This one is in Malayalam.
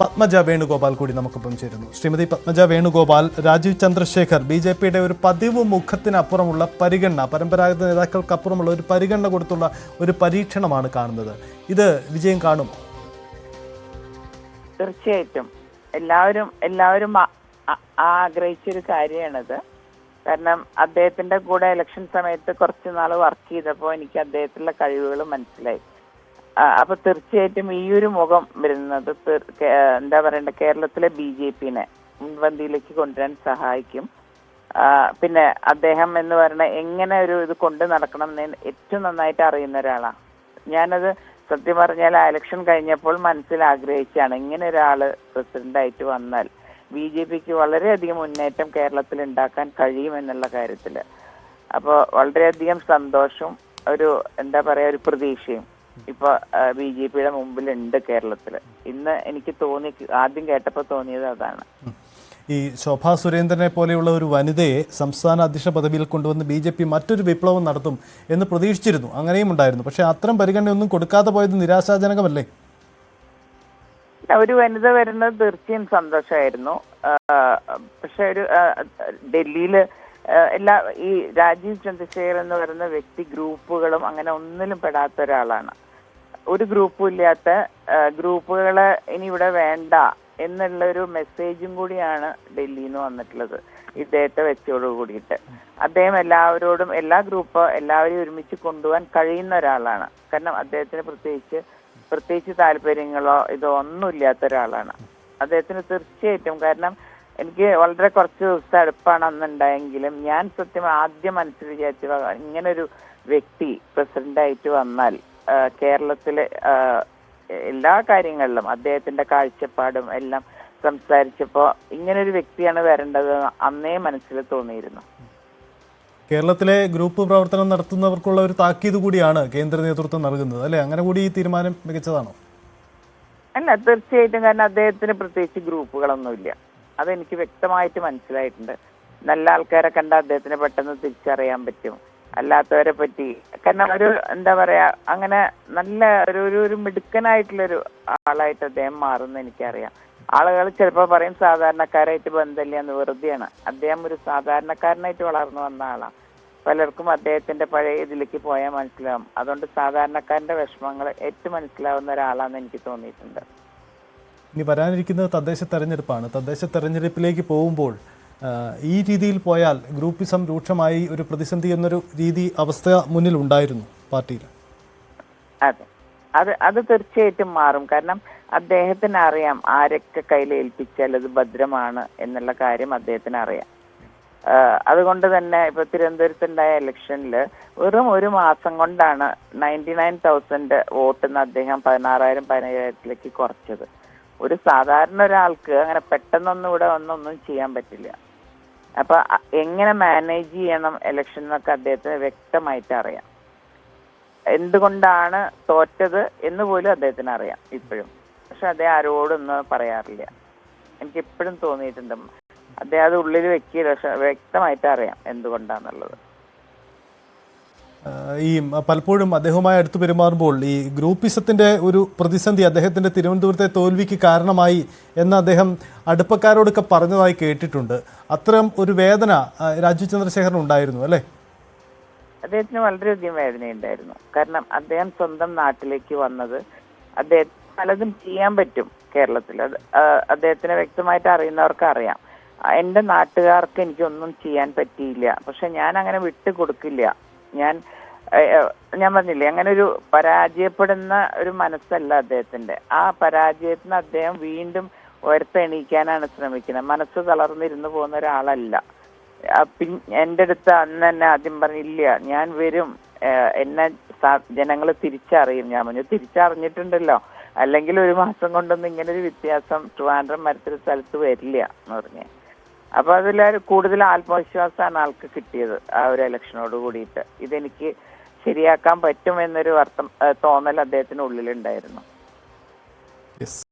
പത്മജ വേണുഗോപാൽ കൂടി നമുക്കൊപ്പം ചേരുന്നു. ശ്രീമതി പത്മജ വേണുഗോപാൽ, രാജീവ് ചന്ദ്രശേഖർ ബി.ജെ.പിയുടെ ഒരു പതിവ് മുഖത്തിനപ്പുറമുള്ള പരിഗണന, പരമ്പരാഗത നേതാക്കൾക്കപ്പുറമുള്ള ഒരു പരിഗണന കൊടുത്തുള്ള ഒരു പരീക്ഷണമാണ് കാണുന്നത്. ഇത് വിജയം കാണും? തീർച്ചയായിട്ടും എല്ലാവരും ആഗ്രഹിച്ചൊരു കാര്യമാണത്. കാരണം അദ്ദേഹത്തിന്റെ കൂടെ ഇലക്ഷൻ സമയത്ത് കുറച്ച് നാൾ വർക്ക് ചെയ്തപ്പോൾ എനിക്ക് അദ്ദേഹത്തിലുള്ള കഴിവുകൾ മനസ്സിലായി. അപ്പൊ തീർച്ചയായിട്ടും ഈ ഒരു മുഖം വരുന്നത് എന്താ പറയണ്ട, കേരളത്തിലെ ബി.ജെ.പിനെ മുൻപന്തിയിലേക്ക് കൊണ്ടുവരാൻ സഹായിക്കും. പിന്നെ അദ്ദേഹം എന്ന് പറയുന്ന എങ്ങനെ ഒരു ഇത് കൊണ്ട് നടക്കണം എന്ന് ഏറ്റവും നന്നായിട്ട് അറിയുന്ന ഒരാളാണ്. ഞാനത് സത്യം പറഞ്ഞാൽ ആ ഇലക്ഷൻ കഴിഞ്ഞപ്പോൾ മനസ്സിൽ ആഗ്രഹിച്ചാണ്, ഇങ്ങനെ ഒരാള് പ്രസിഡന്റായിട്ട് വന്നാൽ ബി.ജെ.പിക്ക് വളരെയധികം മുന്നേറ്റം കേരളത്തിൽ ഉണ്ടാക്കാൻ കഴിയുമെന്നുള്ള കാര്യത്തില്. അപ്പോൾ വളരെയധികം സന്തോഷവും ഒരു എന്താ പറയാ ഒരു പ്രതീക്ഷയും ഇപ്പൊ ബി.ജെ.പിയുടെ മുമ്പിലുണ്ട് കേരളത്തില്. ഇന്ന് എനിക്ക് ആദ്യം കേട്ടപ്പോൾ തോന്നിയത് അതാണ്. ഈ ശോഭാ സുരേന്ദ്രനെ പോലെയുള്ള ഒരു വനിതയെ സംസ്ഥാന അധ്യക്ഷ പദവിയിൽ കൊണ്ടുവന്ന് ബി.ജെ.പി മറ്റൊരു വിപ്ലവം നടത്തും എന്ന് പ്രതീക്ഷിച്ചിരുന്നു, അങ്ങനെയും ഉണ്ടായിരുന്നു. പക്ഷെ അത്തരം പരിഗണനയൊന്നും കൊടുക്കാതെ പോയത് നിരാശാജനകമല്ലേ? ഒരു വനിത വരുന്നത് തീർച്ചയായും സന്തോഷമായിരുന്നു. പക്ഷെ ഒരു ഡൽഹിയില് ഈ രാജീവ് ചന്ദ്രശേഖർ എന്ന് പറയുന്ന വ്യക്തി ഗ്രൂപ്പുകളും അങ്ങനെ ഒന്നിലും പെടാത്ത ഒരാളാണ്. ഒരു ഗ്രൂപ്പും ഇല്ലാത്ത ഗ്രൂപ്പുകളെ ഇനി ഇവിടെ വേണ്ട എന്നുള്ളൊരു മെസ്സേജും കൂടിയാണ് ഡൽഹിയിൽ നിന്ന് വന്നിട്ടുള്ളത് ഇദ്ദേഹത്തെ വെച്ചോട് കൂടിയിട്ട്. അദ്ദേഹം എല്ലാവരോടും എല്ലാവരെയും ഒരുമിച്ച് കൊണ്ടുപോകാൻ കഴിയുന്ന ഒരാളാണ്. കാരണം അദ്ദേഹത്തിന് പ്രത്യേകിച്ച് താല്പര്യങ്ങളോ ഇതോ ഒന്നും ഇല്ലാത്ത ഒരാളാണ് അദ്ദേഹത്തിന് തീർച്ചയായിട്ടും. കാരണം എനിക്ക് വളരെ കുറച്ച് ദിവസം അടുപ്പാണ് അന്നുണ്ടായെങ്കിലും ഞാൻ സത്യം ആദ്യം മനസ്സിൽ വിചാരിച്ച ഇങ്ങനൊരു വ്യക്തി പ്രസിഡന്റായിട്ട് വന്നാൽ കേരളത്തിലെ എല്ലാ കാര്യങ്ങളിലും അദ്ദേഹത്തിന്റെ കാഴ്ചപ്പാടും എല്ലാം സംസാരിച്ചപ്പോ ഇങ്ങനൊരു വ്യക്തിയാണ് വരേണ്ടത് അന്നേ മനസ്സിൽ തോന്നിയിരുന്നു. കേരളത്തിലെ ഗ്രൂപ്പ് പ്രവർത്തനം നടത്തുന്നവർക്കുള്ള ഒരു താക്കീത് കൂടിയാണ് കേന്ദ്ര നേതൃത്വം നൽകുന്നത്, അല്ലെ? അങ്ങനെ കൂടി ഈ തീരുമാനം മികച്ചതാണോ? അല്ല, തീർച്ചയായിട്ടും. കാരണം അദ്ദേഹത്തിന് പ്രത്യേകിച്ച് ഗ്രൂപ്പുകളൊന്നുമില്ല, അതെനിക്ക് വ്യക്തമായിട്ട് മനസ്സിലായിട്ടുണ്ട്. നല്ല ആൾക്കാരെ കണ്ട അദ്ദേഹത്തിന് പെട്ടെന്ന് തിരിച്ചറിയാൻ പറ്റും, അല്ലാത്തവരെ പറ്റി. കാരണം ഒരു എന്താ പറയാ, അങ്ങനെ നല്ല ഒരു മിടുക്കനായിട്ടുള്ളൊരു ആളായിട്ട് അദ്ദേഹം മാറുന്ന എനിക്കറിയാം. ആളുകൾ ചിലപ്പോൾ പറയും സാധാരണക്കാരായിട്ട് ബന്ധമില്ല എന്ന്, വെറുതെയാണ്. അദ്ദേഹം ഒരു സാധാരണക്കാരനായിട്ട് വളർന്നു വന്ന ആളാണ്. പലർക്കും അദ്ദേഹത്തിന്റെ പഴയ ഇതിലേക്ക് പോയാൽ മനസ്സിലാവും. അതുകൊണ്ട് സാധാരണക്കാരന്റെ വിഷമങ്ങൾ ഏറ്റവും മനസ്സിലാവുന്ന ഒരാളാണെന്ന് എനിക്ക് തോന്നിയിട്ടുണ്ട്. ഇനി വരാനിരിക്കുന്നത് തദ്ദേശ തെരഞ്ഞെടുപ്പാണ്. തദ്ദേശ തെരഞ്ഞെടുപ്പിലേക്ക് പോകുമ്പോൾ ഈ രീതിയിൽ പോയാൽ ഗ്രൂപ്പിസം രൂക്ഷമായി ഒരു പ്രതിസന്ധി എന്നൊരു അവസ്ഥ മുന്നിൽ ഉണ്ടായിരുന്നു പാർട്ടിയിൽ. അത് തീർച്ചയായിട്ടും മാറും. കാരണം അദ്ദേഹത്തിന് അറിയാം ആരൊക്കെ കയ്യിൽ ഏൽപ്പിച്ചാൽ അത് ഭദ്രമാണ് എന്നുള്ള കാര്യം അദ്ദേഹത്തിന് അറിയാം. അതുകൊണ്ട് തന്നെ ഇപ്പൊ തിരുവനന്തപുരത്തുണ്ടായ ഇലക്ഷനിൽ വെറും ഒരു മാസം കൊണ്ടാണ് 99,000 വോട്ടിന്ന് അദ്ദേഹം 16,000-17,000 കുറച്ചത്. ഒരു സാധാരണ ഒരാൾക്ക് അങ്ങനെ പെട്ടെന്നൊന്നും ഇവിടെ ഒന്നും ചെയ്യാൻ പറ്റില്ല. അപ്പൊ എങ്ങനെ മാനേജ് ചെയ്യണം ഇലക്ഷൻ എന്നൊക്കെ അദ്ദേഹത്തിന് വ്യക്തമായിട്ട് അറിയാം. എന്തുകൊണ്ടാണ് തോറ്റത് എന്ന് പോലും അദ്ദേഹത്തിന് അറിയാം ഇപ്പോഴും. പക്ഷെ അദ്ദേഹം ആരോടൊന്നും പറയാറില്ല. എനിക്ക് എപ്പോഴും തോന്നിയിട്ടുണ്ട് അദ്ദേഹം അത് ഉള്ളിൽ വെക്കില്ല, പക്ഷെ വ്യക്തമായിട്ട് അറിയാം എന്തുകൊണ്ടാന്നുള്ളത്. ഈ പലപ്പോഴും അദ്ദേഹവുമായി അടുത്ത് പെരുമാറുമ്പോൾ ഈ ഗ്രൂപ്പിസത്തിന്റെ ഒരു പ്രതിസന്ധി അദ്ദേഹത്തിന്റെ തിരുവനന്തപുരത്തെ തോൽവിക്ക് കാരണമായി എന്ന് അദ്ദേഹം അടുപ്പക്കാരോടൊക്കെ പറഞ്ഞതായി കേട്ടിട്ടുണ്ട്. അത്തരം ഒരു വേദന രാജീവ് ചന്ദ്രശേഖരൻ ഉണ്ടായിരുന്നു, അല്ലേ? അദ്ദേഹത്തിന് വളരെയധികം വേദനയുണ്ടായിരുന്നു. കാരണം അദ്ദേഹം സ്വന്തം നാട്ടിലേക്ക് വന്നത്, അദ്ദേഹം പലതും ചെയ്യാൻ പറ്റും കേരളത്തിൽ, അദ്ദേഹത്തിനെ വ്യക്തമായിട്ട് അറിയുന്നവർക്ക് അറിയാം. എന്റെ നാട്ടുകാർക്ക് എനിക്കൊന്നും ചെയ്യാൻ പറ്റിയില്ല, പക്ഷെ ഞാൻ അങ്ങനെ വിട്ടുകൊടുക്കില്ല. ഞാൻ പറഞ്ഞില്ലേ, അങ്ങനെ ഒരു പരാജയപ്പെടുന്ന ഒരു മനസ്സല്ല അദ്ദേഹത്തിന്റെ. ആ പരാജയത്തിന് അദ്ദേഹം വീണ്ടും ഉയർത്തെണീക്കാനാണ് ശ്രമിക്കുന്നത്. മനസ്സ് തളർന്നിരുന്നു പോകുന്ന ഒരാളല്ല. എന്റെ അടുത്ത് അന്ന് തന്നെ ആദ്യം പറഞ്ഞില്ല, ഞാൻ വരും, എന്നെ ജനങ്ങൾ തിരിച്ചറിയും. ഞാൻ പറഞ്ഞു, തിരിച്ചറിഞ്ഞിട്ടുണ്ടല്ലോ, അല്ലെങ്കിൽ ഒരു മാസം കൊണ്ടൊന്നും ഇങ്ങനൊരു വ്യത്യാസം ട്രിവാൻഡ്രം മരത്തിൽ സ്ഥലത്ത് വരില്ല എന്ന് പറഞ്ഞേ. അപ്പൊ അതിലൊരു കൂടുതൽ ആത്മവിശ്വാസമാണ് ആൾക്ക് കിട്ടിയത് ആ ഒരു ഇലക്ഷനോട് കൂടിയിട്ട്. ഇതെനിക്ക് ശരിയാക്കാൻ പറ്റുമെന്നൊരു തോന്നൽ അദ്ദേഹത്തിന് ഉള്ളിലുണ്ടായിരുന്നു.